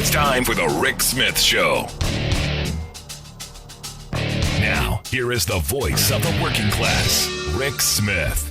It's time for the Rick Smith Show. Now, here is the voice of the working class, Rick Smith.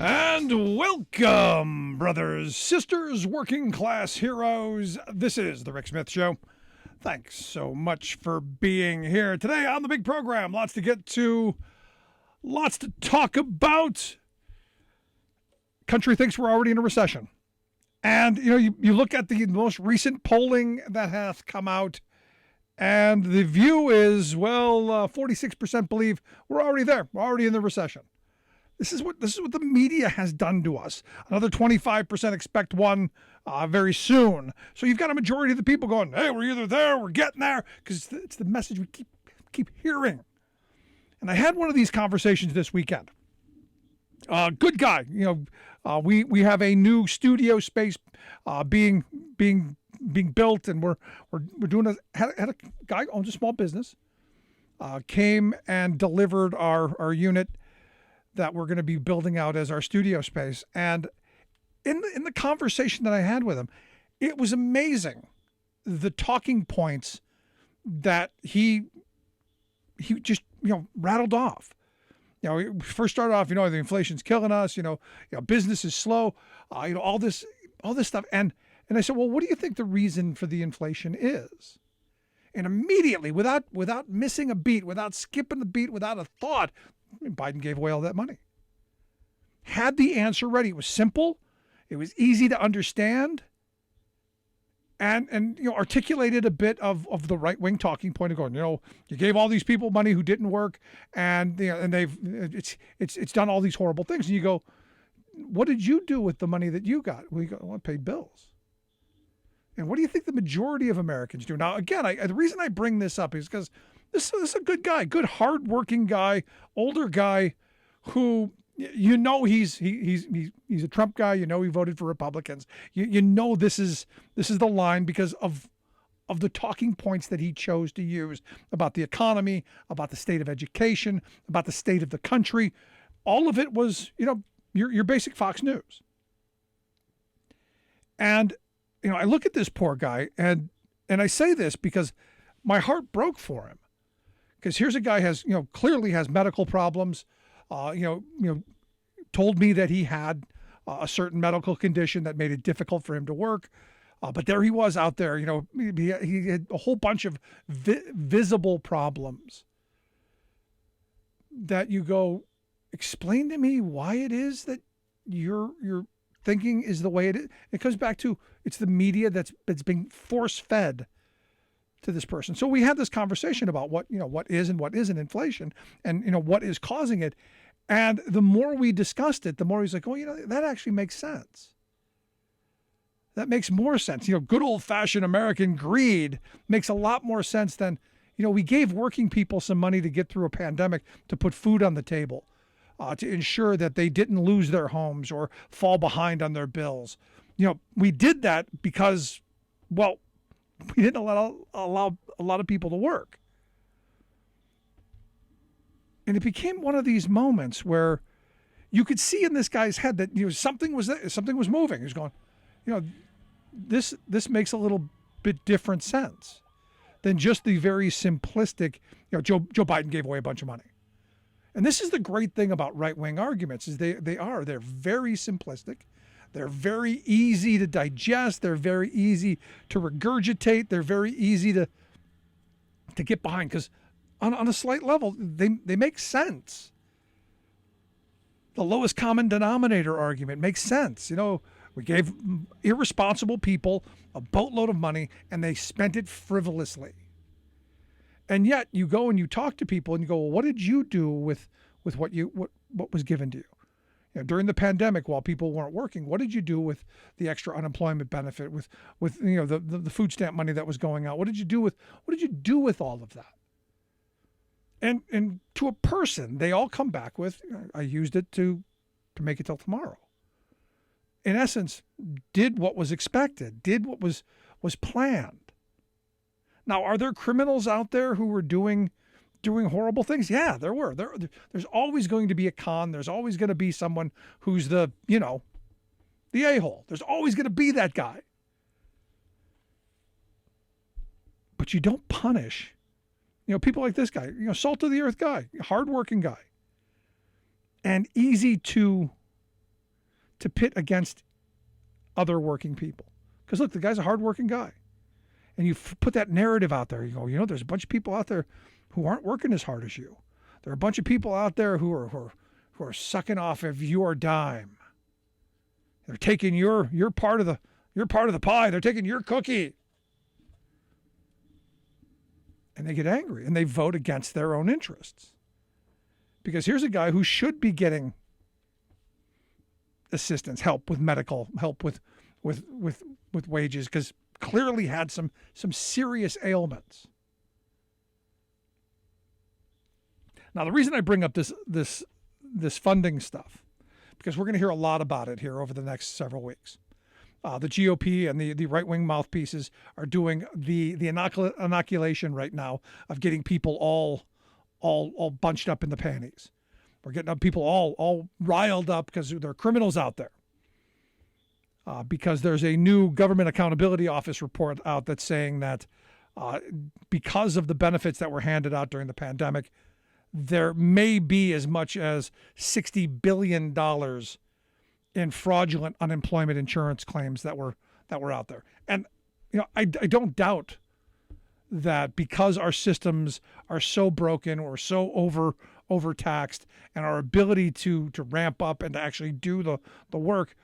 And welcome, brothers, sisters, working class heroes. This is the Rick Smith Show. Thanks so much for being here today on the big program. Lots to get to, lots to talk about. Country thinks we're already in a recession. And, you look at the most recent polling that has come out, and the view is, 46% believe we're already there. We're already in the recession. This is what the media has done to us. Another 25% expect one very soon. So you've got a majority of the people going, hey, we're either there, we're getting there, because it's the message we keep hearing. And I had one of these conversations this weekend. Good guy. We have a new studio space being built, and we're doing had a guy who owns a small business, came and delivered our unit that we're going to be building out as our studio space. And in the conversation that I had with him, it was amazing the talking points that he just rattled off. He first started off, the inflation's killing us, business is slow, all this stuff. And I said, well, what do you think the reason for the inflation is? And immediately, without missing a beat, without skipping the beat, without a thought, Biden gave away all that money. Had the answer ready. It was simple. It was easy to understand. And articulated a bit of the right-wing talking point of going, you gave all these people money who didn't work, and it's done all these horrible things. And you go, what did you do with the money that you got? Well, you go, I paid bills. And what do you think the majority of Americans do? Now, again, the reason I bring this up is because this is a good guy, good, hardworking guy, older guy who, he's a Trump guy. He voted for Republicans. This is the line because of the talking points that he chose to use about the economy, about the state of education, about the state of the country. All of it was, your basic Fox News. And, I look at this poor guy and I say this because my heart broke for him. Because here's a guy clearly has medical problems, told me that he had a certain medical condition that made it difficult for him to work. But there he was out there, he had a whole bunch of visible problems that you go, explain to me why it is that your thinking is the way it is. It comes back to, it's the media that's being force-fed to this person. So we had this conversation about what is and what isn't inflation, and what is causing it. And the more we discussed it, the more he's like, that actually makes sense. That makes more sense. Good old-fashioned American greed makes a lot more sense than, we gave working people some money to get through a pandemic to put food on the table, to ensure that they didn't lose their homes or fall behind on their bills. We did that because, we didn't allow a lot of people to work. And it became one of these moments where you could see in this guy's head that something was moving. He was going, this makes a little bit different sense than just the very simplistic, Joe Biden gave away a bunch of money. And this is the great thing about right-wing arguments is they're very simplistic. They're very easy to digest. They're very easy to regurgitate. They're very easy to get behind because on a slight level, they make sense. The lowest common denominator argument makes sense. We gave irresponsible people a boatload of money and they spent it frivolously. And yet you go and you talk to people and you go, well, what did you do with what was given to you? During the pandemic, while people weren't working, what did you do with the extra unemployment benefit, with the food stamp money that was going out? What did you do with all of that? And to a person, they all come back with, I used it to make it till tomorrow. in essence, did what was expected, did what was planned. Now, are there criminals out there who were doing horrible things? Yeah, there were. There's always going to be a con. There's always going to be someone who's the a-hole. There's always going to be that guy. But you don't punish, people like this guy, salt of the earth guy, hardworking guy, and easy to pit against other working people. Because look, the guy's a hardworking guy. And you put that narrative out there. You go, there's a bunch of people out there who aren't working as hard as you. There are a bunch of people out there who are sucking off of your dime. They're taking your part of the pie. They're taking your cookie. And they get angry and they vote against their own interests. Because here's a guy who should be getting assistance, help with medical, help with wages, because clearly had some serious ailments. Now, the reason I bring up this funding stuff, because we're going to hear a lot about it here over the next several weeks. The GOP and the right-wing mouthpieces are doing the inoculation right now of getting people all bunched up in the panties. We're getting people all riled up because there are criminals out there. Because there's a new Government Accountability Office report out that's saying that because of the benefits that were handed out during the pandemic, there may be as much as $60 billion in fraudulent unemployment insurance claims that were out there. And I don't doubt that because our systems are so broken or so overtaxed, and our ability to ramp up and to actually do the work,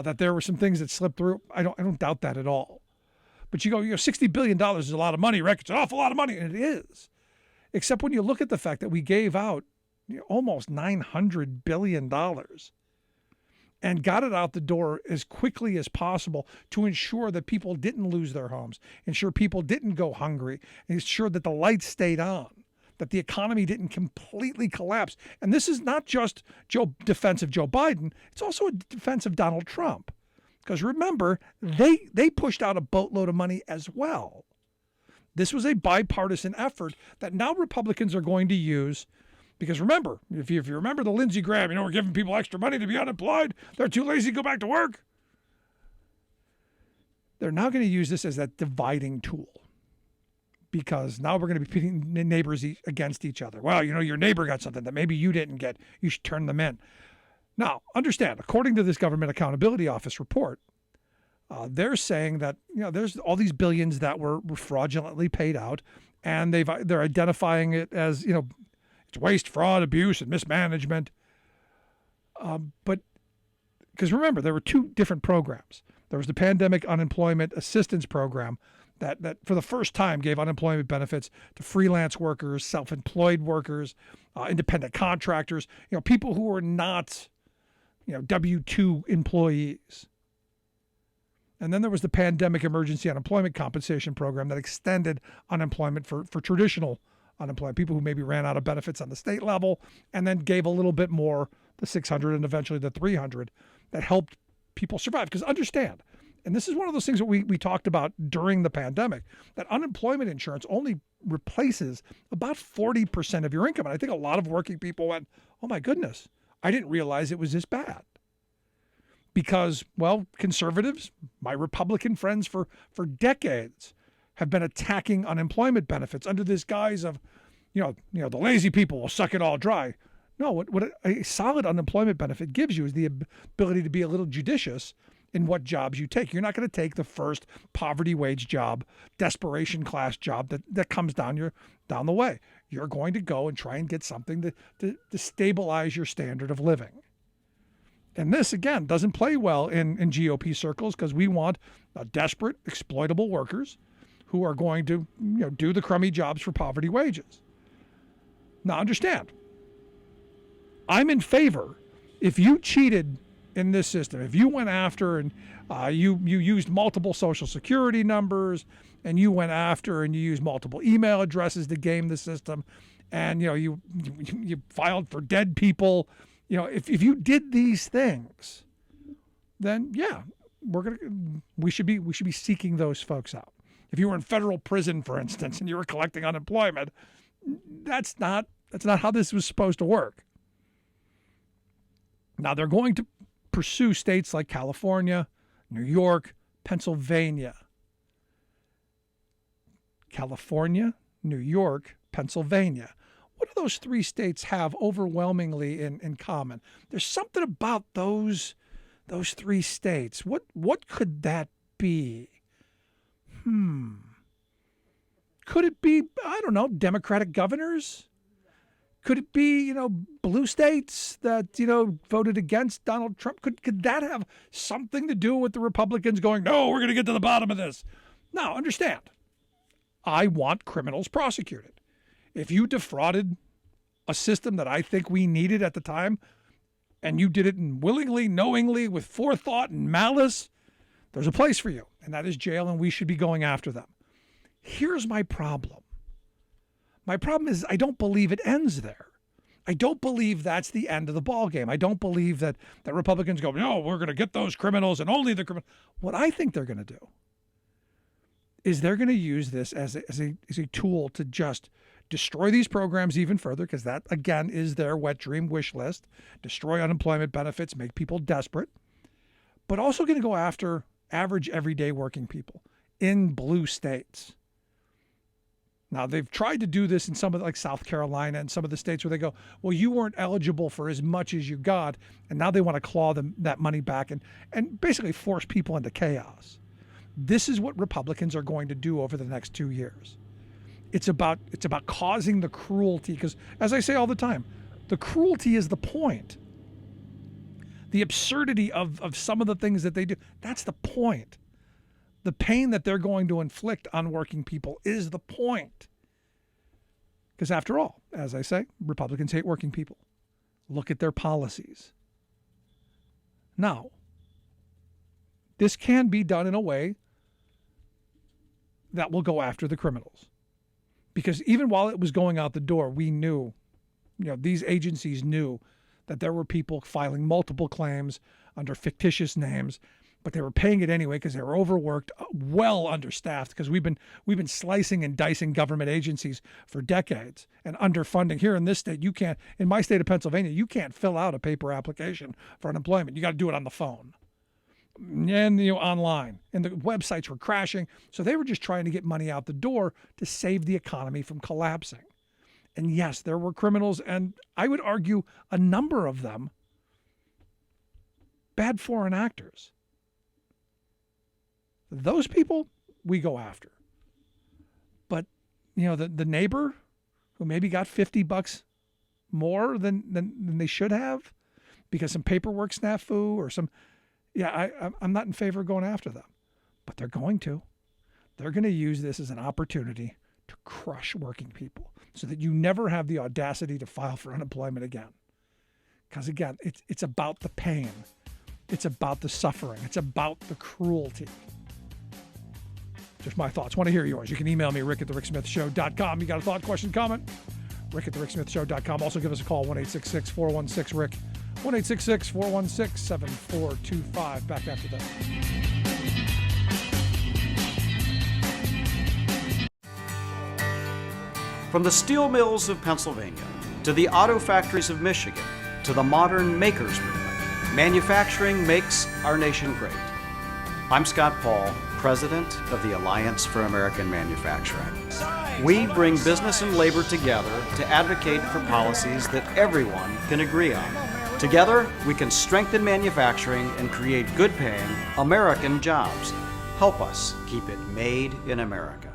that there were some things that slipped through. I don't doubt that at all. But you go, $60 billion is a lot of money, Rick. It's an awful lot of money, and it is. Except when you look at the fact that we gave out almost $900 billion and got it out the door as quickly as possible to ensure that people didn't lose their homes, ensure people didn't go hungry, ensure that the lights stayed on, that the economy didn't completely collapse. And this is not just defense of Joe Biden. It's also a defense of Donald Trump. Because remember, they pushed out a boatload of money as well. This was a bipartisan effort that now Republicans are going to use. Because remember, if you remember the Lindsey Graham, we're giving people extra money to be unemployed. They're too lazy to go back to work. They're now going to use this as that dividing tool. Because now we're going to be pitting neighbors against each other. Well, your neighbor got something that maybe you didn't get. You should turn them in. Now, understand, according to this Government Accountability Office report, they're saying that there's all these billions that were fraudulently paid out, and they're identifying it as it's waste, fraud, abuse, and mismanagement. But because remember, there were two different programs. There was the Pandemic Unemployment Assistance Program that for the first time gave unemployment benefits to freelance workers, self-employed workers, independent contractors, people who were not, W-2 employees. And then there was the Pandemic Emergency Unemployment Compensation Program that extended unemployment for traditional unemployed people who maybe ran out of benefits on the state level, and then gave a little bit more, the 600 and eventually the 300, that helped people survive. Because understand, and this is one of those things that we talked about during the pandemic, that unemployment insurance only replaces about 40% of your income. And I think a lot of working people went, oh my goodness, I didn't realize it was this bad. Because, well, conservatives, my Republican friends for decades, have been attacking unemployment benefits under this guise of, the lazy people will suck it all dry. No, what a solid unemployment benefit gives you is the ability to be a little judicious in what jobs you take. You're not going to take the first poverty wage job, desperation class job that comes down the way. You're going to go and try and get something to stabilize your standard of living. And this, again, doesn't play well in GOP circles, because we want desperate, exploitable workers who are going to do the crummy jobs for poverty wages. Now, understand, I'm in favor, if you cheated in this system, if you went after and you used multiple social security numbers, and you went after and you used multiple email addresses to game the system, and you filed for dead people, if you did these things, then yeah, we should be seeking those folks out. If you were in federal prison, for instance, and you were collecting unemployment, that's not how this was supposed to work. Now they're going to pursue states like California, New York, Pennsylvania. California, New York, Pennsylvania. What do those three states have overwhelmingly in common? There's something about those three states. What could that be? Could it be, I don't know, Democratic governors? Could it be, blue states that, voted against Donald Trump? Could that have something to do with the Republicans going, no, we're going to get to the bottom of this? No, understand. I want criminals prosecuted. If you defrauded a system that I think we needed at the time, and you did it willingly, knowingly, with forethought and malice, there's a place for you, and that is jail, and we should be going after them. Here's my problem. My problem is I don't believe it ends there. I don't believe that's the end of the ballgame. I don't believe that Republicans go, no, we're going to get those criminals and only the criminals. What I think they're going to do is they're going to use this as a tool to just destroy these programs even further, because that, again, is their wet dream wish list. Destroy unemployment benefits, make people desperate, but also going to go after average, everyday working people in blue states. Now, they've tried to do this in some of like South Carolina and some of the states where they go, well, you weren't eligible for as much as you got, and now they want to claw that money back and basically force people into chaos. This is what Republicans are going to do over the next 2 years. It's about causing the cruelty, because as I say all the time, the cruelty is the point. The absurdity of some of the things that they do, that's the point. The pain that they're going to inflict on working people is the point. Because after all, as I say, Republicans hate working people. Look at their policies. Now, this can be done in a way that will go after the criminals. Because even while it was going out the door, we knew, these agencies knew that there were people filing multiple claims under fictitious names, but they were paying it anyway because they were overworked, well understaffed, because we've been slicing and dicing government agencies for decades and underfunding. Here in this state, in my state of Pennsylvania, you can't fill out a paper application for unemployment. You got to do it on the phone and online, and the websites were crashing. So they were just trying to get money out the door to save the economy from collapsing. And yes, there were criminals, and I would argue a number of them bad foreign actors. Those people we go after. But the neighbor who maybe got $50 more than they should have because some paperwork snafu or some, I'm not in favor of going after them, but they're going to. They're going to use this as an opportunity to crush working people so that you never have the audacity to file for unemployment again. Because again, it's about the pain. It's about the suffering. It's about the cruelty. Just my thoughts. Want to hear yours. You can email me, rick@thericksmithshow.com. You got a thought, question, comment? rick@thericksmithshow.com. Also give us a call, 1-866-416-RICK. 1-866-416-7425. Back after that. From the steel mills of Pennsylvania to the auto factories of Michigan to the modern makers movement, manufacturing makes our nation great. I'm Scott Paul, President of the Alliance for American Manufacturing. We bring business and labor together to advocate for policies that everyone can agree on. Together, we can strengthen manufacturing and create good-paying American jobs. Help us keep it made in America.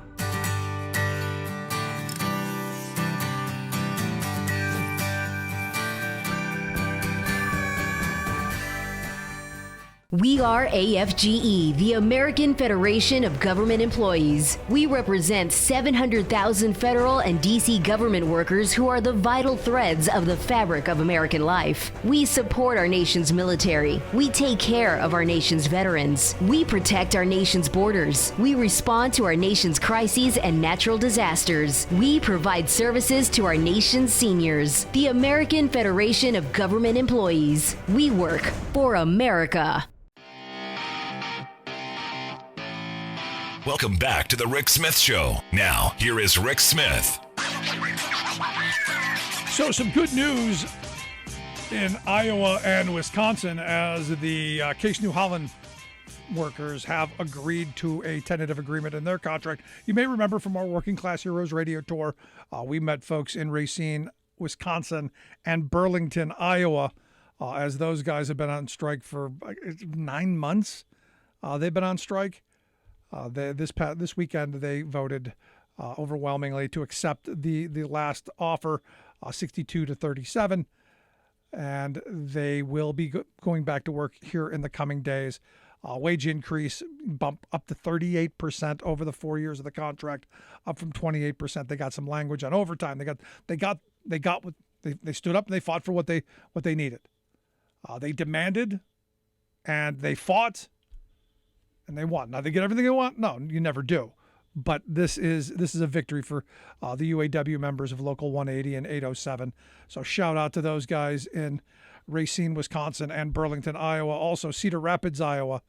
We are AFGE, the American Federation of Government Employees. We represent 700,000 federal and D.C. government workers who are the vital threads of the fabric of American life. We support our nation's military. We take care of our nation's veterans. We protect our nation's borders. We respond to our nation's crises and natural disasters. We provide services to our nation's seniors. The American Federation of Government Employees. We work for America. Welcome back to the Rick Smith Show. Now, here is Rick Smith. So some good news in Iowa and Wisconsin as the Case New Holland workers have agreed to a tentative agreement in their contract. You may remember from our Working Class Heroes radio tour, we met folks in Racine, Wisconsin, and Burlington, Iowa, as those guys have been on strike for 9 months. They've been on strike. This weekend, they voted overwhelmingly to accept the last offer, 62-37, and they will be going back to work here in the coming days. Wage increase bump up to 38% over the 4 years of the contract, up from 28%. They got some language on overtime. They stood up and they fought for what they needed. They demanded, and they fought, and they won. Now they get everything they want? No, you never do. But this is a victory for the UAW members of Local 180 and 807. So shout out to those guys in Racine, Wisconsin, and Burlington, Iowa. Also Cedar Rapids, Iowa.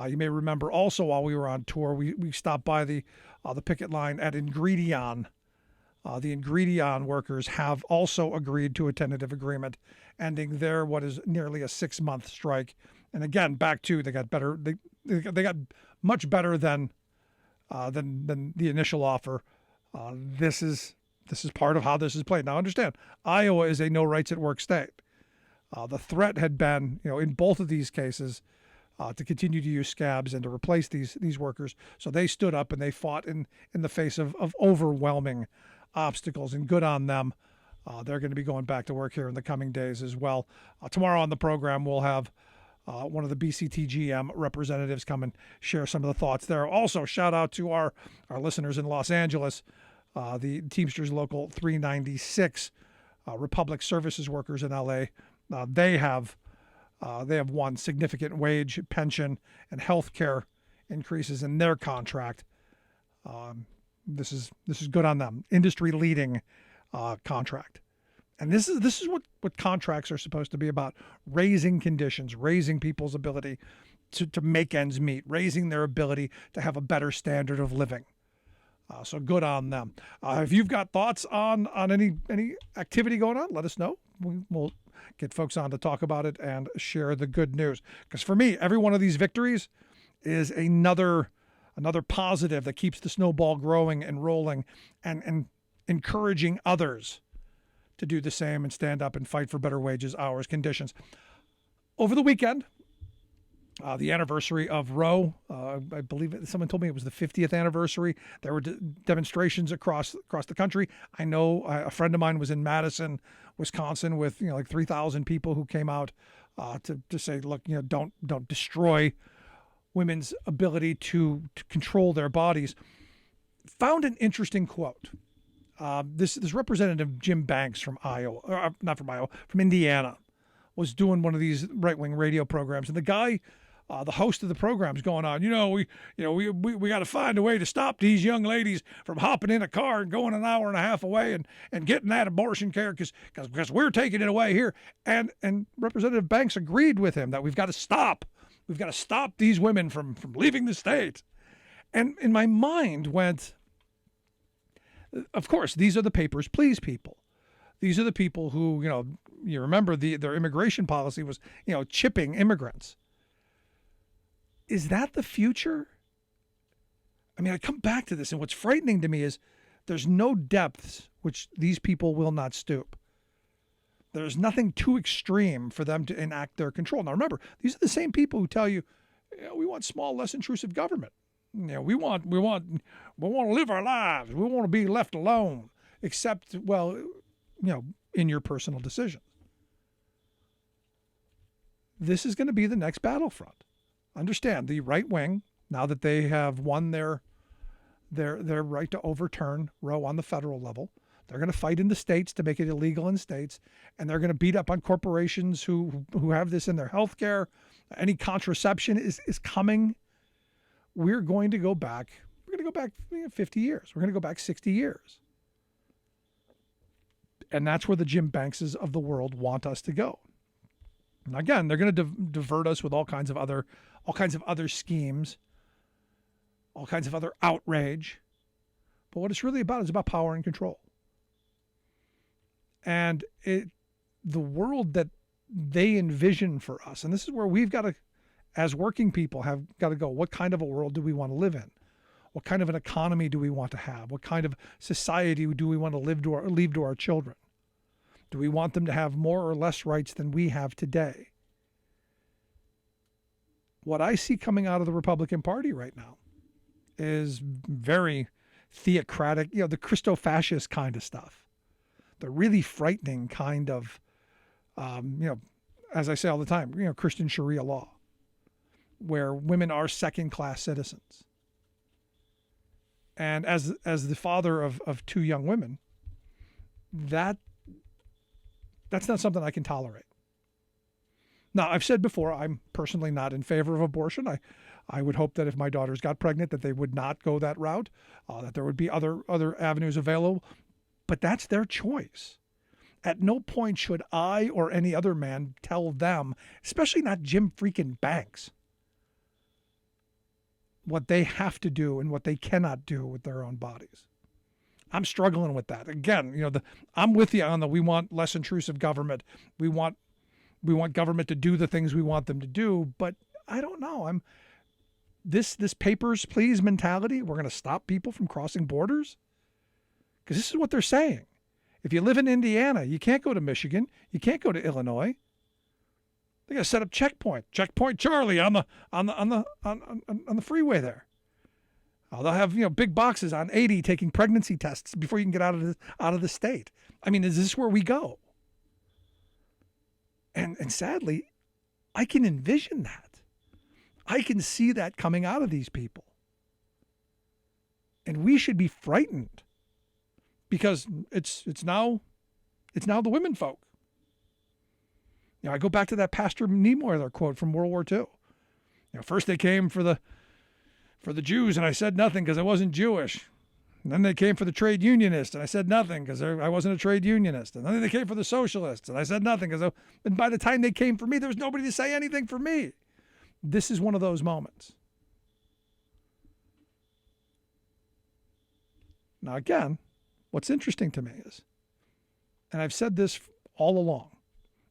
You may remember also while we were on tour, we stopped by the picket line at Ingredion. The Ingredion workers have also agreed to a tentative agreement, ending their what is nearly a 6-month strike. And again, back to they got better. They got much better than the initial offer. This is part of how this is played. Now understand, Iowa is a no rights at work state. The threat had been, in both of these cases, to continue to use scabs and to replace these workers. So they stood up and they fought in the face of overwhelming obstacles, and good on them. They're going to be going back to work here in the coming days as well. Tomorrow on the program, we'll have one of the BCTGM representatives come and share some of the thoughts there. Also, shout out to our listeners in Los Angeles, the Teamsters Local 396, Republic Services workers in LA. They have won significant wage, pension, and health care increases in their contract. This is good on them. Industry leading contract. And this is what contracts are supposed to be about: raising conditions, raising people's ability to make ends meet, raising their ability to have a better standard of living. So good on them. If you've got thoughts on any activity going on, let us know. We'll get folks on to talk about it and share the good news. Because for me, every one of these victories is another positive that keeps the snowball growing and rolling, and encouraging others to do the same and stand up and fight for better wages, hours, conditions. Over the weekend, the anniversary of Roe, I believe someone told me it was the 50th anniversary. There were demonstrations across the country. I know a friend of mine was in Madison, Wisconsin, with like 3,000 people who came out to say, look, don't destroy women's ability to control their bodies. Found an interesting quote. This Representative Jim Banks from from Indiana, was doing one of these right-wing radio programs, and the guy, the host of the program, is going on, we got to find a way to stop these young ladies from hopping in a car and going an hour and a half away and getting that abortion care because we're taking it away here. And Representative Banks agreed with him that we've got to stop these women from leaving the state. And in my mind went, of course, these are the papers, please people. These are the people who, you remember their immigration policy was, chipping immigrants. Is that the future? I mean, I come back to this, and what's frightening to me is there's no depths which these people will not stoop. There's nothing too extreme for them to enact their control. Now, remember, these are the same people who tell you, we want small, less intrusive government. We want to live our lives. We want to be left alone, except, in your personal decisions. This is going to be the next battlefront. Understand, the right wing, now that they have won their right to overturn Roe on the federal level, they're going to fight in the states to make it illegal in states, and they're going to beat up on corporations who have this in their health care. Any contraception is coming. We're going to go back 50 years. We're going to go back 60 years. And that's where the Jim Bankses of the world want us to go. And again, they're going to divert us with all kinds of other schemes. all kinds of other outrage. But what it's really about is about power and control. And the world that they envision for us, and this is where we've got to, as working people, have got to go, what kind of a world do we want to live in? What kind of an economy do we want to have? What kind of society do we want to leave to our children? Do we want them to have more or less rights than we have today? What I see coming out of the Republican Party right now is very theocratic, the Christo-fascist kind of stuff. The really frightening kind of, as I say all the time, Christian Sharia law, where women are second-class citizens. And as the father of two young women, that's not something I can tolerate. Now, I've said before, I'm personally not in favor of abortion. I would hope that if my daughters got pregnant, that they would not go that route, that there would be other avenues available. But that's their choice. At no point should I or any other man tell them, especially not Jim freaking Banks, what they have to do and what they cannot do with their own bodies. I'm struggling with that. Again, I'm with you on we want less intrusive government. We want government to do the things we want them to do, but I don't know. This papers, please mentality. We're going to stop people from crossing borders? Because this is what they're saying. If you live in Indiana, you can't go to Michigan. You can't go to Illinois. They got to set up Checkpoint Charlie on the freeway there. They'll have big boxes on 80 taking pregnancy tests before you can get out of the state. I mean, is this where we go? And sadly, I can envision that. I can see that coming out of these people. And we should be frightened because it's now the women folk. I go back to that Pastor Niemöller quote from World War II. First they came for the Jews and I said nothing because I wasn't Jewish. And then they came for the trade unionists and I said nothing because I wasn't a trade unionist. And then they came for the socialists and I said nothing and by the time they came for me, there was nobody to say anything for me. This is one of those moments. Now again, what's interesting to me is, and I've said this all along,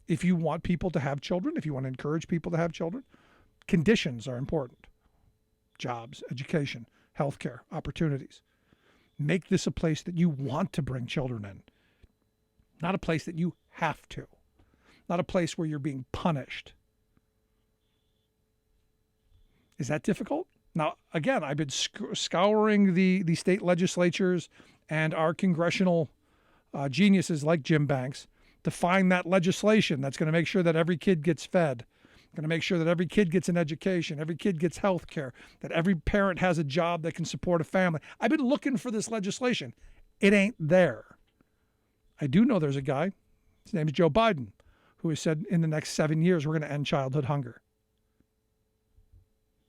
if you want people to have children, if you want to encourage people to have children, conditions are important. Jobs, education, healthcare, opportunities. Make this a place that you want to bring children in, not a place that you have to, not a place where you're being punished. Is that difficult? Now, again, I've been scouring the state legislatures and our congressional geniuses like Jim Banks to find that legislation that's going to make sure that every kid gets fed, going to make sure that every kid gets an education, every kid gets health care, that every parent has a job that can support a family. I've been looking for this legislation. It ain't there. I do know there's a guy, his name is Joe Biden, who has said in the next 7 years we're going to end childhood hunger.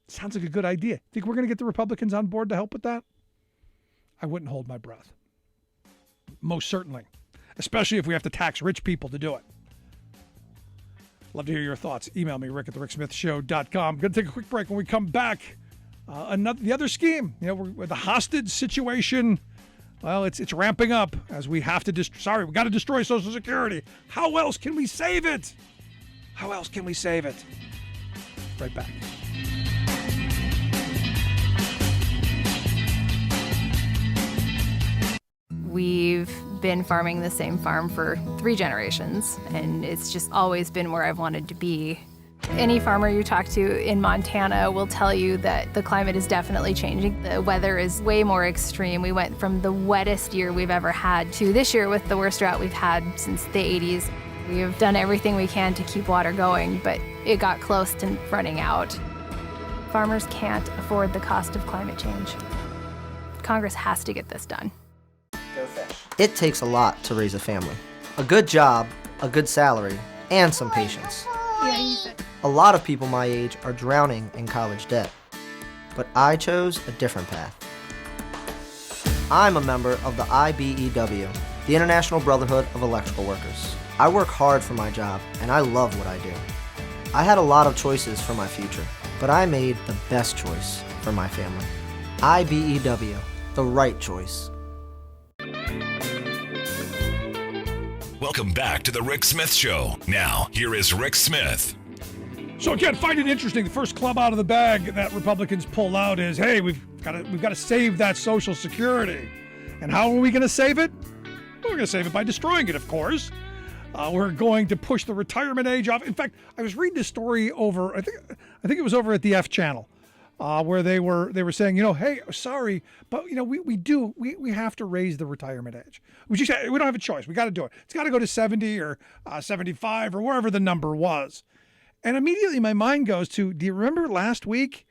Sounds like a good idea. Think we're going to get the Republicans on board to help with that? I wouldn't hold my breath. Most certainly. Especially if we have to tax rich people to do it. Love to hear your thoughts. Email me, rick@thericksmithshow.com. Going to take a quick break. When we come back, the other scheme, we're the hostage situation. Well, it's ramping up as we have to we got to destroy Social Security. How else can we save it? How else can we save it? Right back. We've been farming the same farm for 3 generations, and it's just always been where I've wanted to be. Any farmer you talk to in Montana will tell you that the climate is definitely changing. The weather is way more extreme. We went from the wettest year we've ever had to this year with the worst drought we've had since the 80s. We've done everything we can to keep water going, but it got close to running out. Farmers can't afford the cost of climate change. Congress has to get this done. It takes a lot to raise a family. A good job, a good salary, and some patience. A lot of people my age are drowning in college debt. But I chose a different path. I'm a member of the IBEW, the International Brotherhood of Electrical Workers. I work hard for my job, and I love what I do. I had a lot of choices for my future, but I made the best choice for my family. IBEW, the right choice. Welcome back to the Rick Smith Show. Now, here is Rick Smith. So again, find it interesting. The first club out of the bag that Republicans pull out is, hey, we've got to save that Social Security. And how are we going to save it? We're going to save it by destroying it, of course. We're going to push the retirement age off. In fact, I was reading a story over, I think it was over at the F channel, where they were saying, hey, sorry, but we have to raise the retirement age. We don't have a choice. We got to do it. It's got to go to 70 or 75 or wherever the number was. And immediately my mind goes to, do you remember last week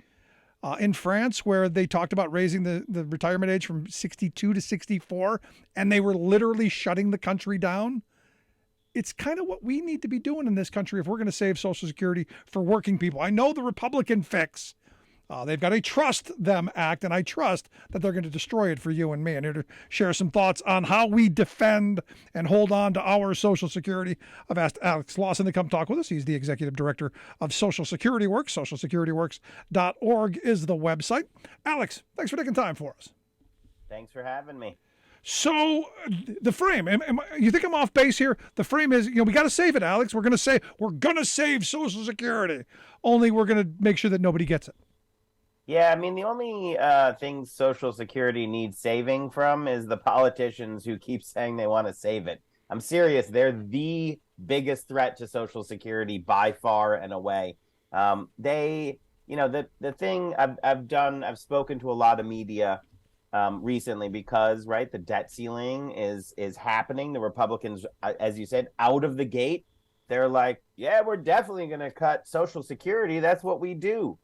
in France where they talked about raising the retirement age from 62 to 64 and they were literally shutting the country down? It's kind of what we need to be doing in this country if we're going to save Social Security for working people. I know the Republican fix. They've got a Trust Them Act, and I trust that they're going to destroy it for you and me. I'm here to share some thoughts on how we defend and hold on to our Social Security. I've asked Alex Lawson to come talk with us. He's the executive director of Social Security Works. SocialSecurityWorks.org is the website. Alex, thanks for taking time for us. Thanks for having me. So the frame, you think I'm off base here? The frame is, we got to save it, Alex. We're going to save Social Security. Only we're going to make sure that nobody gets it. Yeah, I mean, the only thing Social Security needs saving from is the politicians who keep saying they want to save it. I'm serious. They're the biggest threat to Social Security by far and away. The thing I've spoken to a lot of media recently because, right, the debt ceiling is happening. The Republicans, as you said, out of the gate, they're like, yeah, we're definitely going to cut Social Security. That's what we do.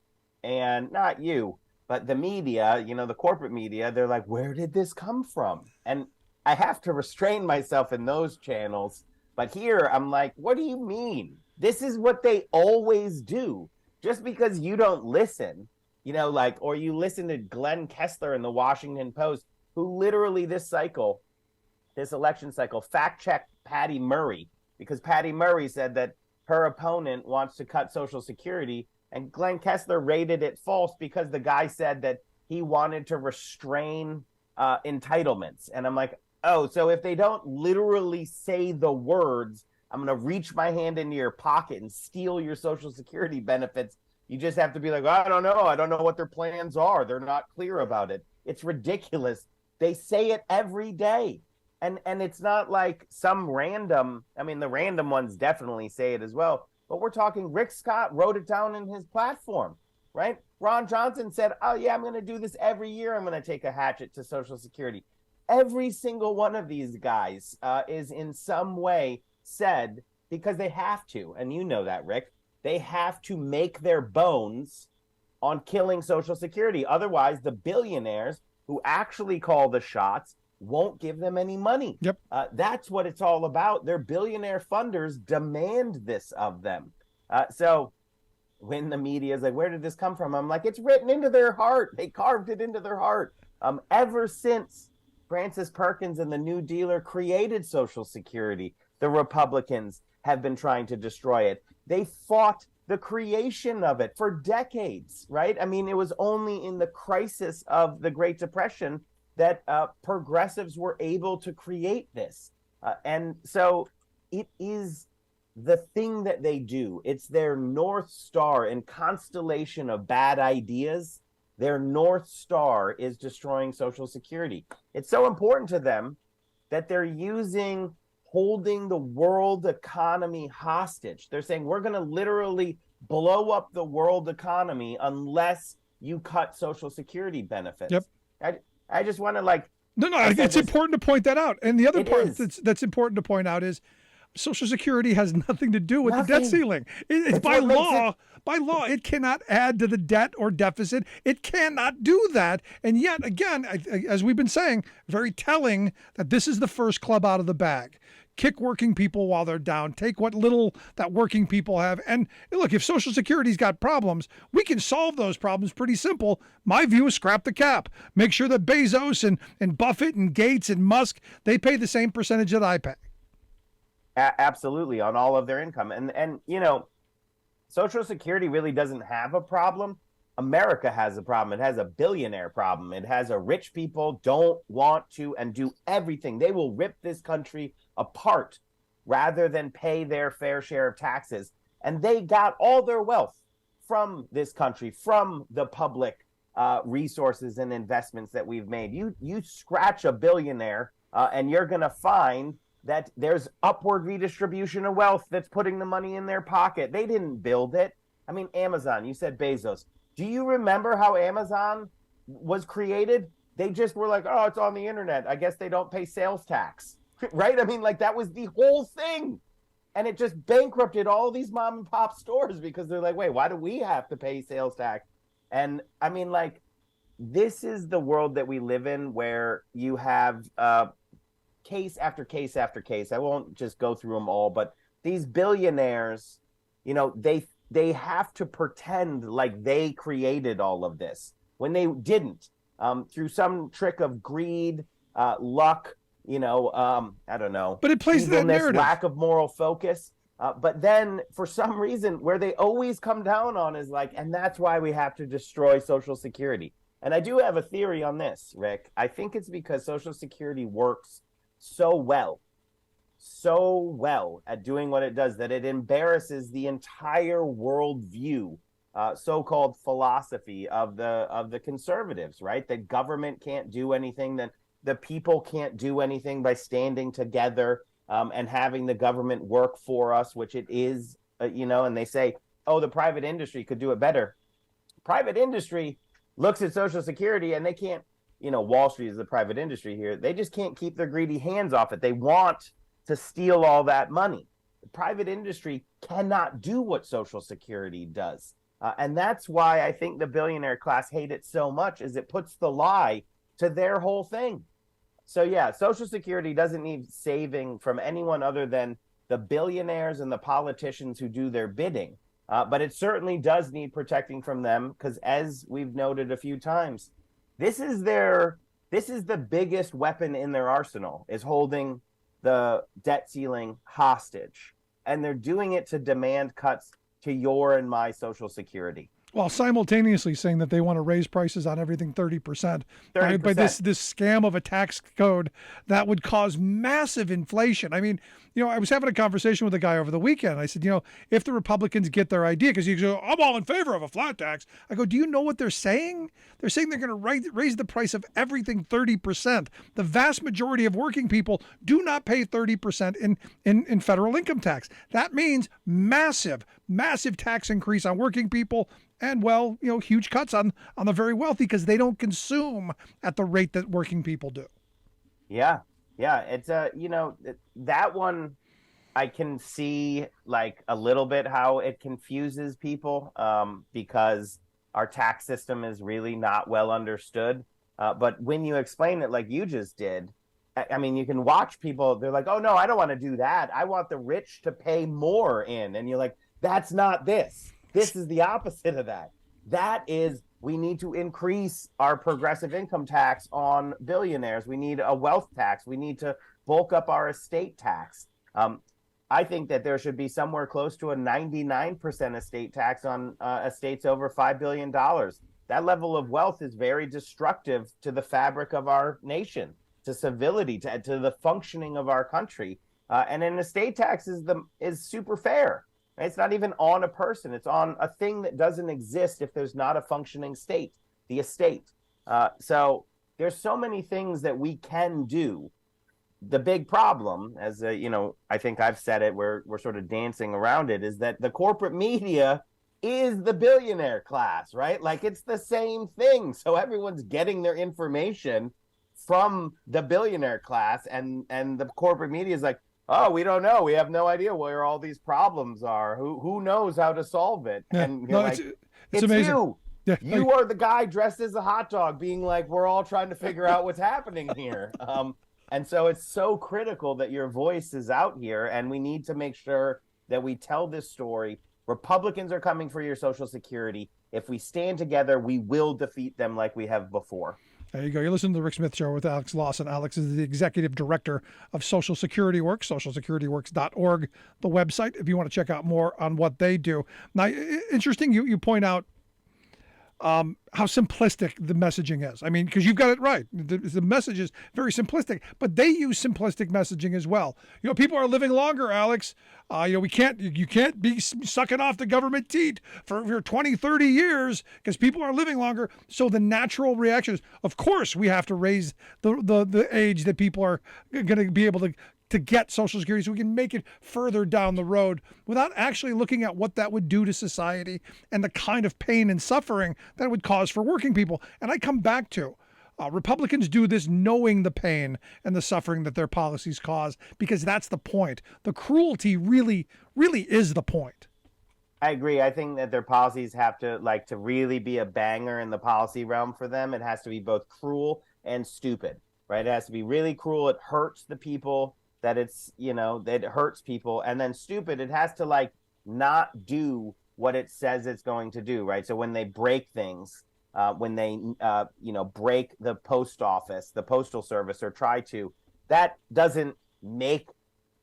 And not you, but the media, the corporate media, they're like, where did this come from? And I have to restrain myself in those channels. But here I'm like, what do you mean? This is what they always do. Just because you don't listen, or you listen to Glenn Kessler in the Washington Post, who literally this election cycle, fact-checked Patty Murray, because Patty Murray said that her opponent wants to cut Social Security. And Glenn Kessler rated it false because the guy said that he wanted to restrain entitlements. And I'm like, oh, so if they don't literally say the words, I'm going to reach my hand into your pocket and steal your Social Security benefits. You just have to be like, I don't know. I don't know what their plans are. They're not clear about it. It's ridiculous. They say it every day. And it's not like some random, the random ones definitely say it as well. But we're talking, Rick Scott wrote it down in his platform, right? Ron Johnson said, oh, yeah, I'm going to do this every year. I'm going to take a hatchet to Social Security. Every single one of these guys is in some way said, because they have to, and you know that, Rick, they have to make their bones on killing Social Security. Otherwise, the billionaires who actually call the shots won't give them any money. Yep. That's what it's all about. Their billionaire funders demand this of them. So when the media is like, where did this come from? I'm like, it's written into their heart. They carved it into their heart. Ever since Francis Perkins and the New Dealer created Social Security, the Republicans have been trying to destroy it. They fought the creation of it for decades, right? It was only in the crisis of the Great Depression that progressives were able to create this. And so it is the thing that they do. It's their North Star and constellation of bad ideas. Their North Star is destroying Social Security. It's so important to them that they're holding the world economy hostage. They're saying, we're going to literally blow up the world economy unless you cut Social Security benefits. Yep. I just want to No, it's important to point that out. And the other part that's important to point out is Social Security has nothing to do with the debt ceiling. It's by law. By law, it cannot add to the debt or deficit. It cannot do that. And yet, again, as we've been saying, very telling that this is the first club out of the bag. Kick working people while they're down. Take what little that working people have. And look, if Social Security's got problems, we can solve those problems pretty simple. My view is scrap the cap. Make sure that Bezos and Buffett and Gates and Musk, they pay the same percentage that I pay. Absolutely, on all of their income. And Social Security really doesn't have a problem America has a problem. It has a billionaire problem. It has a rich people don't want to and do everything. They will rip this country apart rather than pay their fair share of taxes. And they got all their wealth from this country, from the public resources and investments that we've made. You scratch a billionaire and you're going to find that there's upward redistribution of wealth that's putting the money in their pocket. They didn't build it. I mean, Amazon, you said Bezos. Do you remember how Amazon was created? They just were like, oh, it's on the internet. I guess they don't pay sales tax, right? I mean, like that was the whole thing. And it just bankrupted all these mom and pop stores because they're like, wait, why do we have to pay sales tax? And I mean, like, this is the world that we live in where you have case after case after case. I won't just go through them all, but these billionaires, you know, they have to pretend like they created all of this when they didn't, through some trick of greed, luck, you know, I don't know. But it plays that narrative. Lack of moral focus. But then for some reason where they always come down on is like, and that's why we have to destroy Social Security. And I do have a theory on this, Rick. I think it's because Social Security works so well at doing what it does that it embarrasses the entire worldview, so-called philosophy of the conservatives, right? That government can't do anything, that the people can't do anything by standing together and having the government work for us, which it is, you know, and they say, oh, the private industry could do it better. Private industry looks at Social Security and they can't, you know, Wall Street is the private industry here. They just can't keep their greedy hands off it. They want to steal all that money. The private industry cannot do what Social Security does. And that's why I think the billionaire class hate it so much, is it puts the lie to their whole thing. So yeah, Social Security doesn't need saving from anyone other than the billionaires and the politicians who do their bidding. But it certainly does need protecting from them because, as we've noted a few times, this is the biggest weapon in their arsenal, is holding the debt ceiling hostage. And they're doing it to demand cuts to your and my Social Security. While simultaneously saying that they want to raise prices on everything 30%. By this scam of a tax code that would cause massive inflation. I mean, you know, I was having a conversation with a guy over the weekend. I said, you know, if the Republicans get their idea, because you go, I'm all in favor of a flat tax. I go, do you know what they're saying? They're saying they're going to raise the price of everything 30%. The vast majority of working people do not pay 30% in federal income tax. That means massive tax increase on working people. And, well, you know, huge cuts on the very wealthy because they don't consume at the rate that working people do. Yeah. It's you know, that one I can see like a little bit how it confuses people because our tax system is really not well understood. But when you explain it like you just did, I mean, you can watch people. They're like, oh, no, I don't want to do that. I want the rich to pay more in. And you're like, that's not this. This is the opposite of that. That is, we need to increase our progressive income tax on billionaires. We need a wealth tax. We need to bulk up our estate tax. I think that there should be somewhere close to a 99% estate tax on estates over $5 billion. That level of wealth is very destructive to the fabric of our nation, to civility, to the functioning of our country. And an estate tax is super fair. It's not even on a person. It's on a thing that doesn't exist if there's not a functioning state, the estate. So there's so many things that we can do. The big problem, as you know, I think I've said it, we're sort of dancing around it, is that the corporate media is the billionaire class, right? Like it's the same thing. So everyone's getting their information from the billionaire class, and the corporate media is like, oh, we don't know. We have no idea where all these problems are. Who knows how to solve it? Yeah. And you're like, it's amazing. you. Yeah. You are the guy dressed as a hot dog being like, we're all trying to figure out what's happening here. And so it's so critical that your voice is out here, and we need to make sure that we tell this story. Republicans are coming for your Social Security. If we stand together, we will defeat them like we have before. There you go. You're listening to the Rick Smith Show with Alex Lawson. Alex is the executive director of Social Security Works, socialsecurityworks.org, the website, if you want to check out more on what they do. Now, interesting, you point out how simplistic the messaging is. I mean, because you've got it right. The message is very simplistic, but they use simplistic messaging as well. People are living longer, Alex. You can't be sucking off the government teat for 20, 30 years because people are living longer. So the natural reaction is, of course, we have to raise the age that people are going to be able to get Social Security so we can make it further down the road without actually looking at what that would do to society and the kind of pain and suffering that it would cause for working people. And I come back to Republicans do this knowing the pain and the suffering that their policies cause, because that's the point. The cruelty really, really is the point. I agree. I think that their policies have to really be a banger in the policy realm for them. It has to be both cruel and stupid, right? It has to be really cruel. It hurts the people that that it hurts people, and then stupid. It has to not do what it says it's going to do, right? So when they break things, when they break the post office, the postal service, or try to, that doesn't make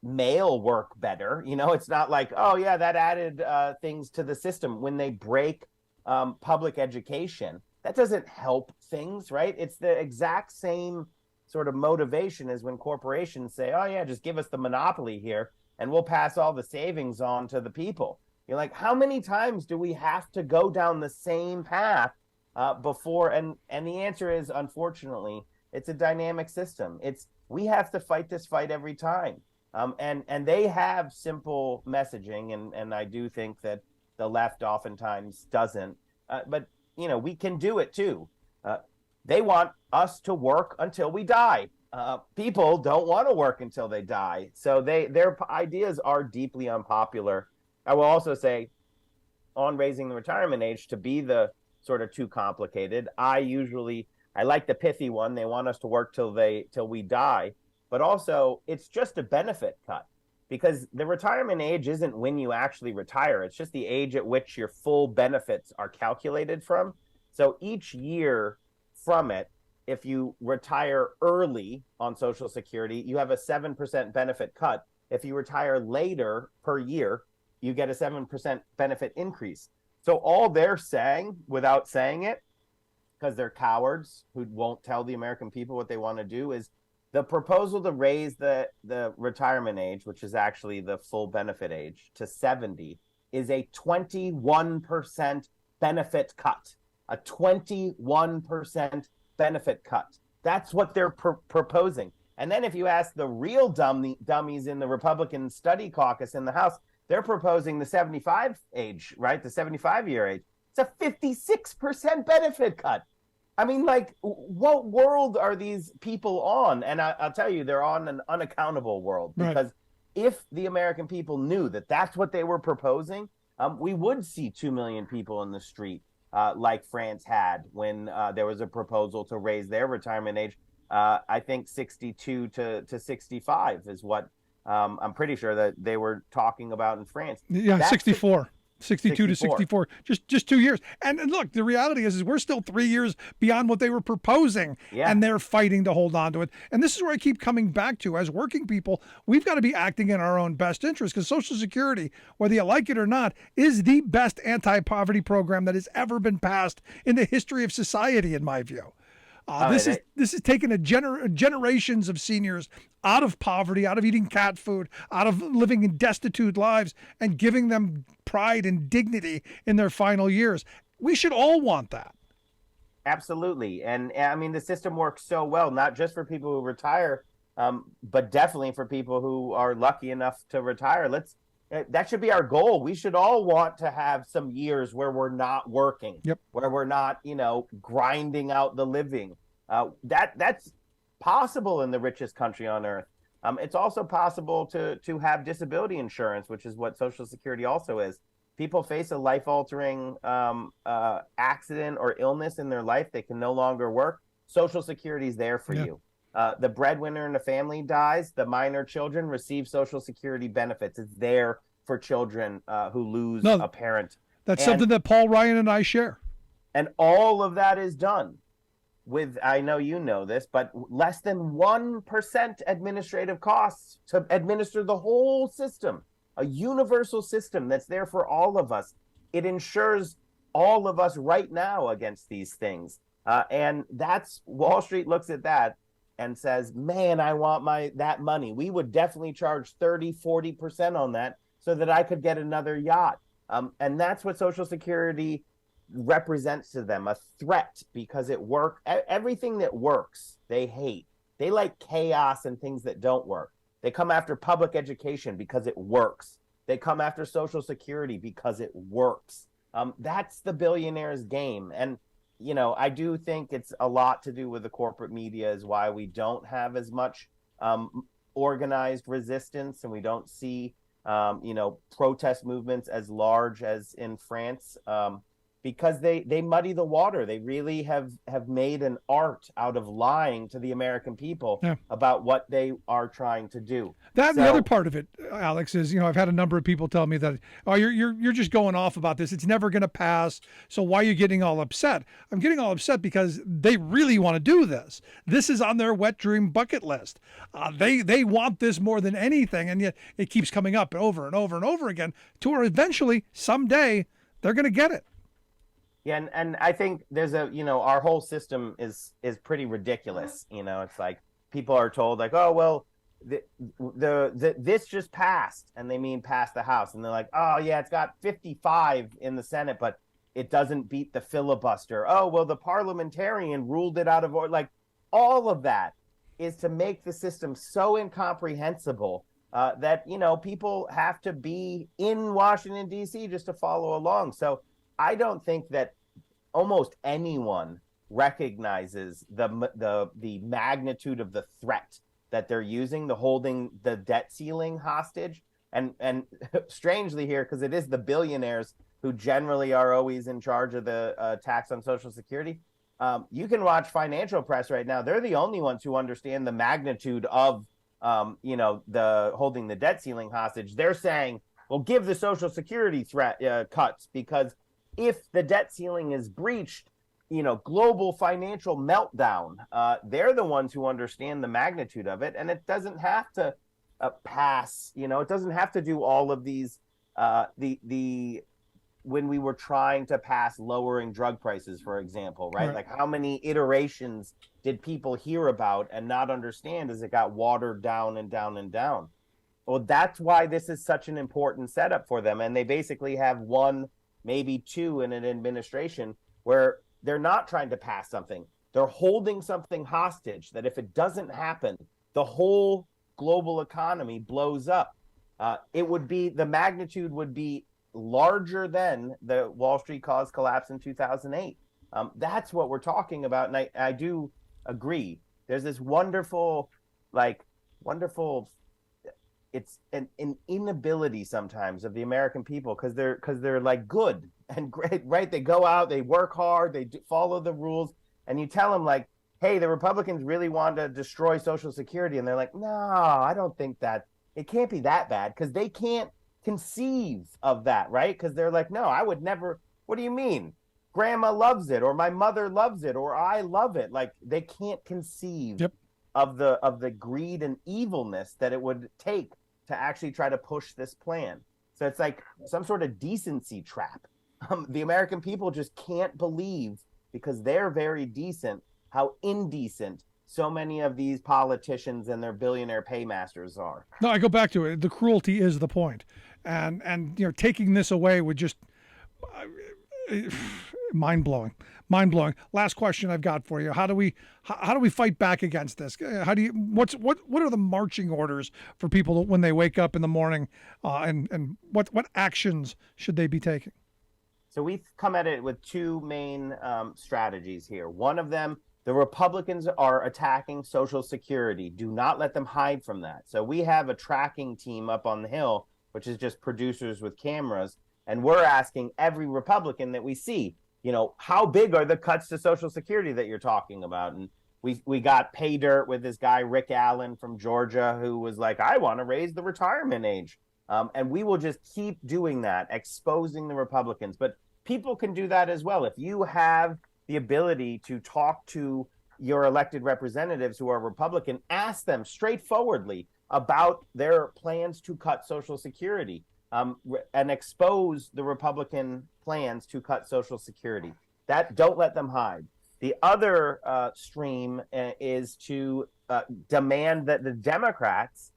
mail work better. It's not like, oh yeah, that added things to the system. When they break public education, that doesn't help things, right? It's the exact same sort of motivation as when corporations say, oh yeah, just give us the monopoly here and we'll pass all the savings on to the people. You're like, how many times do we have to go down the same path before? And the answer is, unfortunately, it's a dynamic system. We have to fight this fight every time. And they have simple messaging, and I do think that the left oftentimes doesn't. But we can do it too. They want us to work until we die. People don't want to work until they die. So their ideas are deeply unpopular. I will also say, on raising the retirement age to be the sort of too complicated, I like the pithy one. They want us to work till we die. But also, it's just a benefit cut, because the retirement age isn't when you actually retire. It's just the age at which your full benefits are calculated from. So each year from it, if you retire early on Social Security, you have a 7% benefit cut. If you retire later per year, you get a 7% benefit increase. So all they're saying, without saying it, because they're cowards who won't tell the American people what they want to do, is the proposal to raise the retirement age, which is actually the full benefit age, to 70, is a 21% benefit cut. A 21% benefit cut. That's what they're proposing. And then if you ask the real dummies in the Republican Study Caucus in the House, they're proposing the 75 age, right? The 75-year age. It's a 56% benefit cut. I mean, what world are these people on? And I'll tell you, they're on an unaccountable world, because if the American people knew that that's what they were proposing, we would see 2 million people in the street, like France had when there was a proposal to raise their retirement age. I think 62 to 65 is what I'm pretty sure that they were talking about in France. Yeah, that's 64. 62 to 64, just 2 years. And look, the reality is we're still 3 years beyond what they were proposing, and they're fighting to hold on to it. And this is where I keep coming back to, as working people, we've got to be acting in our own best interest, because Social Security, whether you like it or not, is the best anti-poverty program that has ever been passed in the history of society, in my view. This is taking generations of seniors out of poverty, out of eating cat food, out of living in destitute lives, and giving them pride and dignity in their final years. We should all want that. Absolutely. And I mean, the system works so well, not just for people who retire, but definitely for people who are lucky enough to retire. That should be our goal. We should all want to have some years where we're not working, where we're not, grinding out the living. That's possible in the richest country on earth. It's also possible to have disability insurance, which is what Social Security also is. People face a life-altering accident or illness in their life. They can no longer work. Social Security is there for you. The breadwinner in the family dies. The minor children receive Social Security benefits. It's there for children who lose a parent. That's something that Paul Ryan and I share. And all of that is done with, I know you know this, but less than 1% administrative costs to administer the whole system, a universal system that's there for all of us. It ensures all of us right now against these things. And that's Wall Street looks at that and says, man, I want that money. We would definitely charge 30-40% on that so that I could get another yacht. And that's what Social Security represents to them, a threat, because it works. Everything that works, they hate. They like chaos and things that don't work. They come after public education because it works. They come after Social Security because it works. That's the billionaires' game. And, you know, I do think it's a lot to do with the corporate media is why we don't have as much organized resistance, and we don't see, protest movements as large as in France. Because they muddy the water. They really have made an art out of lying to the American people about what they are trying to do. The other part of it, Alex, is, I've had a number of people tell me that, oh, you're just going off about this. It's never going to pass. So why are you getting all upset? I'm getting all upset because they really want to do this. This is on their wet dream bucket list. They want this more than anything, and yet it keeps coming up over and over and over again to where eventually, someday, they're going to get it. Yeah, and I think there's our whole system is pretty ridiculous. It's like people are told like, oh, well, this just passed, and they mean passed the House, and they're like, oh yeah, it's got 55 in the Senate, but it doesn't beat the filibuster. Oh, well, the parliamentarian ruled it out of order. Like, all of that is to make the system so incomprehensible that people have to be in Washington D.C. just to follow along. So I don't think that almost anyone recognizes the magnitude of the threat that they're using, the holding the debt ceiling hostage. And strangely here, because it is the billionaires who generally are always in charge of the tax on Social Security. You can watch financial press right now. They're the only ones who understand the magnitude of, the holding the debt ceiling hostage. They're saying, well, give the Social Security cuts, because if the debt ceiling is breached, global financial meltdown. They're the ones who understand the magnitude of it, and it doesn't have to pass. It doesn't have to do all of these. When we were trying to pass lowering drug prices, for example, right? Like, how many iterations did people hear about and not understand as it got watered down and down and down? Well, that's why this is such an important setup for them, and they basically have one, maybe two in an administration where they're not trying to pass something. They're holding something hostage that if it doesn't happen, the whole global economy blows up. The magnitude would be larger than the Wall Street caused collapse in 2008. That's what we're talking about. And I do agree. There's this wonderful, it's an inability sometimes of the American people because they're like good and great, right? They go out, they work hard, they follow the rules, and you tell them like, hey, the Republicans really want to destroy Social Security, and they're like, no, I don't think that it can't be that bad, because they can't conceive of that, right? Because they're like, no, I would never. What do you mean? Grandma loves it, or my mother loves it, or I love it. Like, they can't conceive of the greed and evilness that it would take to actually try to push this plan. So it's like some sort of decency trap. The American people just can't believe, because they're very decent, how indecent so many of these politicians and their billionaire paymasters are. No, I go back to it. The cruelty is the point. And taking this away would just mind-blowing. Mind-blowing. Last question I've got for you. How do we fight back against this? What are the marching orders for people when they wake up in the morning, and what actions should they be taking? So we've come at it with two main strategies here. One of them, the Republicans are attacking Social Security. Do not let them hide from that. So we have a tracking team up on the Hill, which is just producers with cameras, and we're asking every Republican that we see, how big are the cuts to Social Security that you're talking about? And we got pay dirt with this guy, Rick Allen from Georgia, who was like, I want to raise the retirement age. And we will just keep doing that, exposing the Republicans. But people can do that as well. If you have the ability to talk to your elected representatives who are Republican, ask them straightforwardly about their plans to cut Social Security. and expose the Republican plans to cut Social Security. That don't let them hide. The other stream is to demand that the Democrats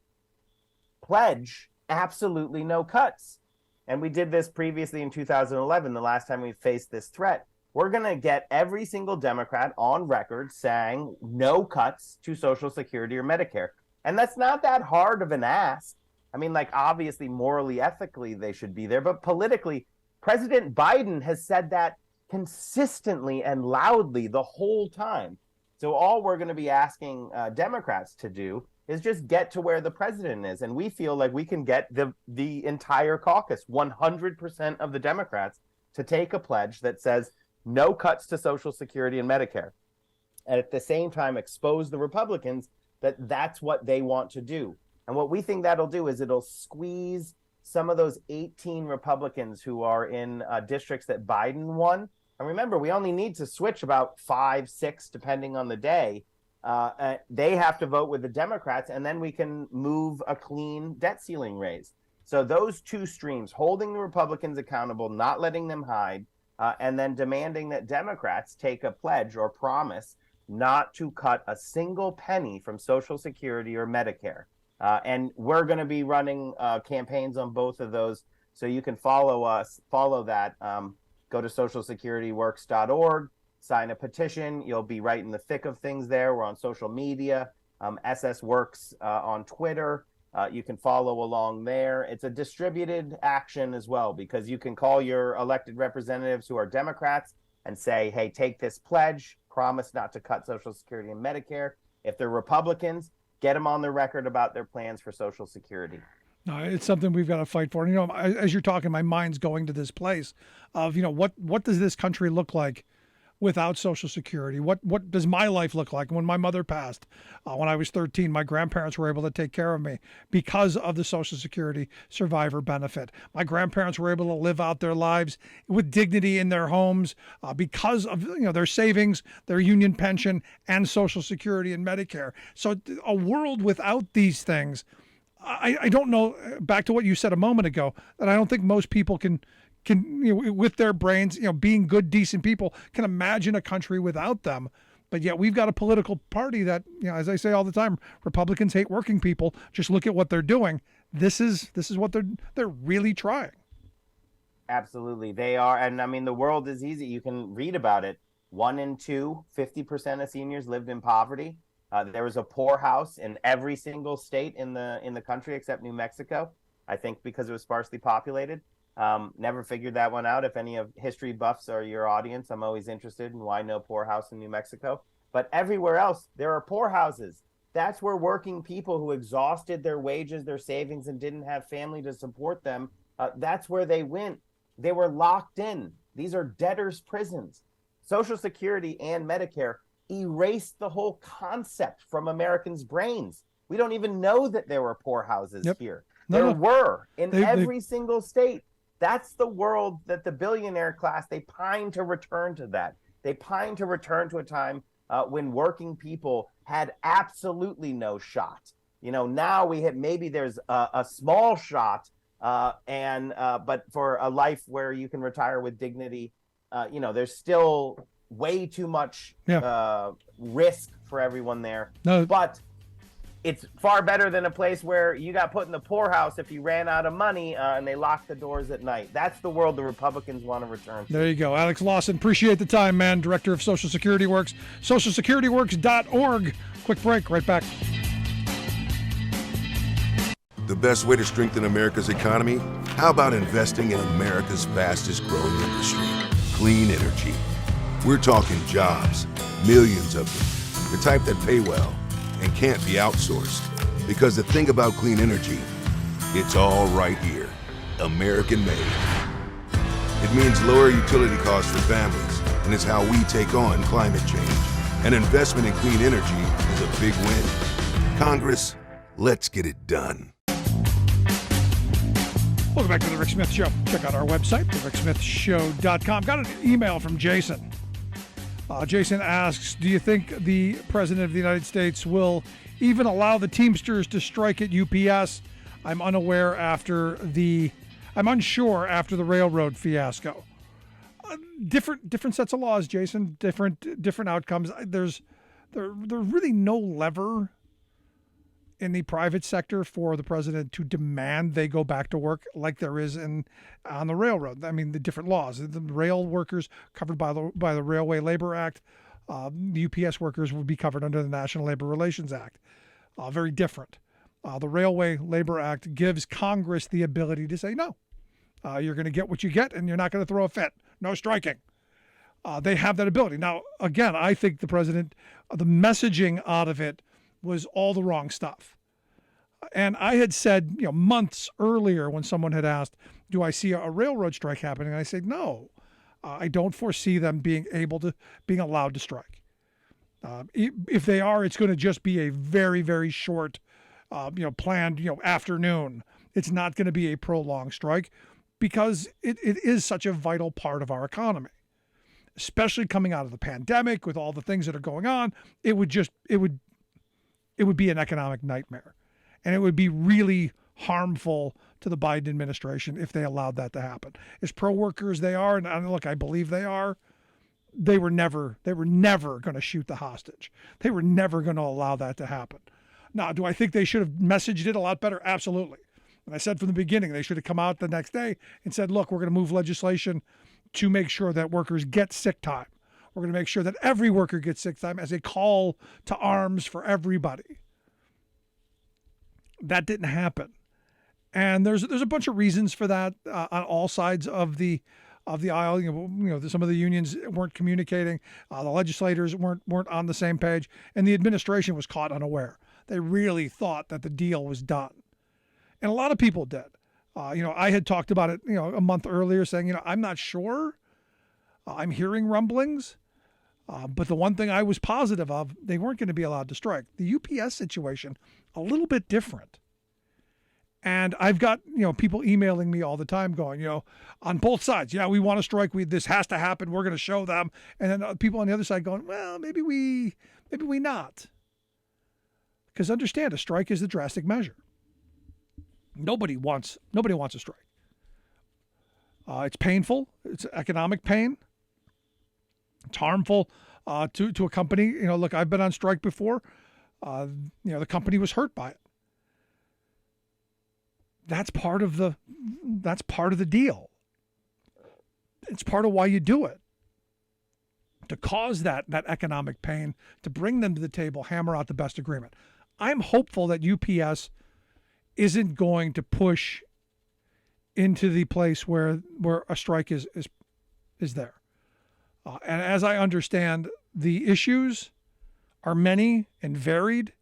pledge absolutely no cuts. And we did this previously in 2011, the last time we faced this threat. We're going to get every single Democrat on record saying no cuts to Social Security or Medicare. And that's not that hard of an ask. I mean, like, obviously, morally, ethically, they should be there. But politically, President Biden has said that consistently and loudly the whole time. So all we're going to be asking Democrats to do is just get to where the president is. And we feel like we can get the entire caucus, 100% of the Democrats, to take a pledge that says no cuts to Social Security and Medicare. And at the same time, expose the Republicans that that's what they want to do. And what we think that'll do is it'll squeeze some of those 18 Republicans who are in districts that Biden won. And remember, we only need to switch about 5, 6, depending on the day. They have to vote with the Democrats, and then we can move a clean debt ceiling raise. So those two streams, holding the Republicans accountable, not letting them hide, and then demanding that Democrats take a pledge or promise not to cut a single penny from Social Security or Medicare. And we're going to be running campaigns on both of those. So you can follow that. Go to socialsecurityworks.org, sign a petition. You'll be right in the thick of things there. We're on social media, SS Works on Twitter. You can follow along there. It's a distributed action as well, because you can call your elected representatives who are Democrats and say, hey, take this pledge, promise not to cut Social Security and Medicare. If they're Republicans, get them on the record about their plans for Social Security. No, it's something we've got to fight for. And, as you're talking, my mind's going to this place of, what does this country look like without Social Security? What does my life look like? When my mother passed, when I was 13, my grandparents were able to take care of me because of the Social Security survivor benefit. My grandparents were able to live out their lives with dignity in their homes because of their savings, their union pension, and Social Security and Medicare. So a world without these things, I don't know, back to what you said a moment ago, that I don't think most people can with their brains, being good, decent people, can imagine a country without them. But yet we've got a political party that, as I say all the time, Republicans hate working people. Just look at what they're doing. This is what they're really trying. Absolutely. They are. And I mean, the world is easy. You can read about it. 1 in 2, 50% of seniors lived in poverty. There was a poorhouse in every single state in the country except New Mexico, I think because it was sparsely populated. Never figured that one out. If any of history buffs are your audience, I'm always interested in why no poorhouse in New Mexico. But everywhere else, there are poorhouses. That's where working people who exhausted their wages, their savings, and didn't have family to support them, that's where they went. They were locked in. These are debtors' prisons. Social Security and Medicare erased the whole concept from Americans' brains. We don't even know that there were poorhouses here. There were in every single state. That's the world that the billionaire class, they pine to return to that. They pine to return to a time when working people had absolutely no shot. Now maybe there's a small shot, but for a life where you can retire with dignity, there's still way too much risk for everyone there. But it's far better than a place where you got put in the poorhouse if you ran out of money and they locked the doors at night. That's the world the Republicans want to return to. There you go. Alex Lawson, appreciate the time, man. Director of Social Security Works, socialsecurityworks.org. Quick break, right back. The best way to strengthen America's economy? How about investing in America's fastest growing industry, clean energy? We're talking jobs, millions of them, the type that pay well and can't be outsourced. Because the thing about clean energy, it's all right here, American made. It means lower utility costs for families, and it's how we take on climate change. An investment in clean energy is a big win. Congress, let's get it done. Welcome back to The Rick Smith Show. Check out our website, thericksmithshow.com. Got an email from Jason. Jason asks, do you think the President of the United States will even allow the Teamsters to strike at UPS? I'm unaware after I'm unsure after the railroad fiasco. Different sets of laws, Jason. Different outcomes. There's really no lever in the private sector for the president to demand they go back to work like there is on the railroad. I mean, the different laws. The rail workers covered by the Railway Labor Act. The UPS workers would be covered under the National Labor Relations Act. Very different. The Railway Labor Act gives Congress the ability to say no. You're going to get what you get, and you're not going to throw a fit. No striking. They have that ability. Now, again, I think the president, the messaging out of it was all the wrong stuff. And I had said, months earlier when someone had asked, do I see a railroad strike happening? And I said, no, I don't foresee them being allowed to strike. If they are, it's going to just be a very, very short, planned, afternoon. It's not going to be a prolonged strike because it is such a vital part of our economy, especially coming out of the pandemic with all the things that are going on. It would be an economic nightmare, and it would be really harmful to the Biden administration if they allowed that to happen. As pro-workers they are, and look, I believe they are, they were never going to shoot the hostage. They were never going to allow that to happen. Now, do I think they should have messaged it a lot better? Absolutely. And I said from the beginning, they should have come out the next day and said, look, we're going to move legislation to make sure that workers get sick time. We're going to make sure that every worker gets sick time as a call to arms for everybody. That didn't happen. And there's a bunch of reasons for that on all sides of the aisle. Some of the unions weren't communicating. The legislators weren't on the same page, and the administration was caught unaware. They really thought that the deal was done. And a lot of people did. I had talked about it, a month earlier saying, I'm not sure. I'm hearing rumblings. But the one thing I was positive of, they weren't going to be allowed to strike. The UPS situation, a little bit different. And I've got, people emailing me all the time going, on both sides. Yeah, we want to strike. This has to happen. We're going to show them. And then people on the other side going, well, maybe we not. Because understand, a strike is the drastic measure. Nobody wants a strike. It's painful. It's economic pain. It's harmful to a company. Look, I've been on strike before. The company was hurt by it. That's part of the deal. It's part of why you do it. To cause that economic pain, to bring them to the table, hammer out the best agreement. I'm hopeful that UPS isn't going to push into the place where a strike is there. And as I understand, the issues are many and varied.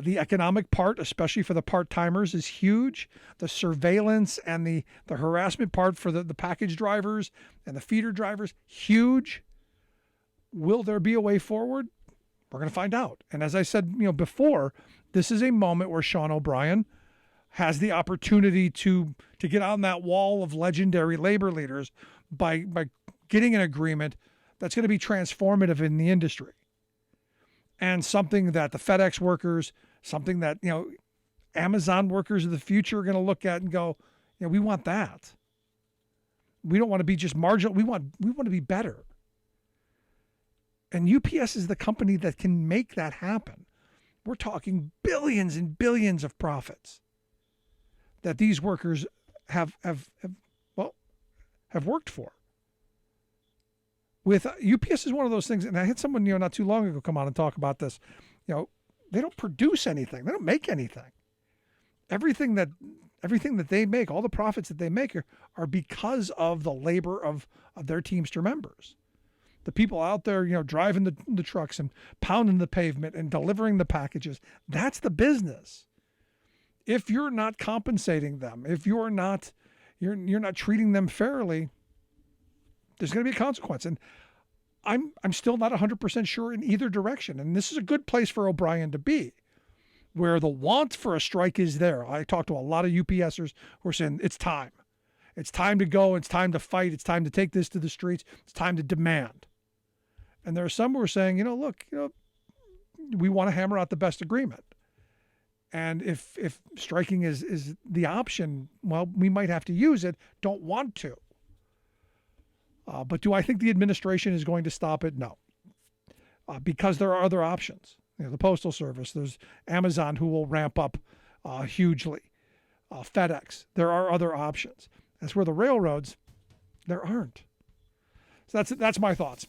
The economic part, especially for the part-timers, is huge. The surveillance and the harassment part for the package drivers and the feeder drivers, huge. Will there be a way forward? We're going to find out. And as I said, before, this is a moment where Sean O'Brien has the opportunity to get on that wall of legendary labor leaders by getting an agreement that's going to be transformative in the industry. And something that the FedEx workers, something that, Amazon workers of the future are going to look at and go, we want that. We don't want to be just marginal. We want to be better. And UPS is the company that can make that happen. We're talking billions and billions of profits that these workers have worked for. With UPS is one of those things, and I had someone not too long ago come on and talk about this. They don't produce anything. They don't make anything. Everything that they make, all the profits that they make are because of the labor of their Teamster members. The people out there, driving the trucks and pounding the pavement and delivering the packages. That's the business. If you're not compensating them, if you're not treating them fairly, there's going to be a consequence. And I'm still not 100% sure in either direction. And this is a good place for O'Brien to be, where the want for a strike is there. I talked to a lot of UPSers who are saying it's time. It's time to go. It's time to fight. It's time to take this to the streets. It's time to demand. And there are some who are saying, look, we want to hammer out the best agreement. And if striking is the option, well, we might have to use it. Don't want to. But do I think the administration is going to stop it? No. Because there are other options. The Postal Service, there's Amazon who will ramp up hugely. FedEx, there are other options. As where the railroads, there aren't. So that's my thoughts.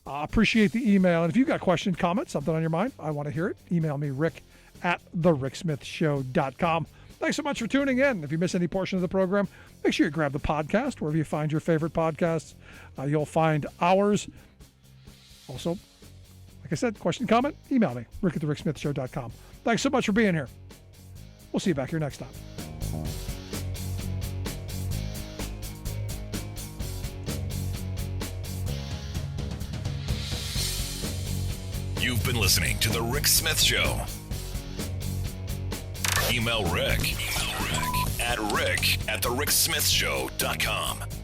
Appreciate the email. And if you've got questions, comments, something on your mind, I want to hear it. Email me, rick@thericksmithshow.com. Thanks so much for tuning in. If you miss any portion of the program, make sure you grab the podcast wherever you find your favorite podcasts. You'll find ours. Also, like I said, question, comment, email me, rick@thericksmithshow.com. Thanks so much for being here. We'll see you back here next time. You've been listening to The Rick Smith Show. Email Rick at rick@thericksmithshow.com.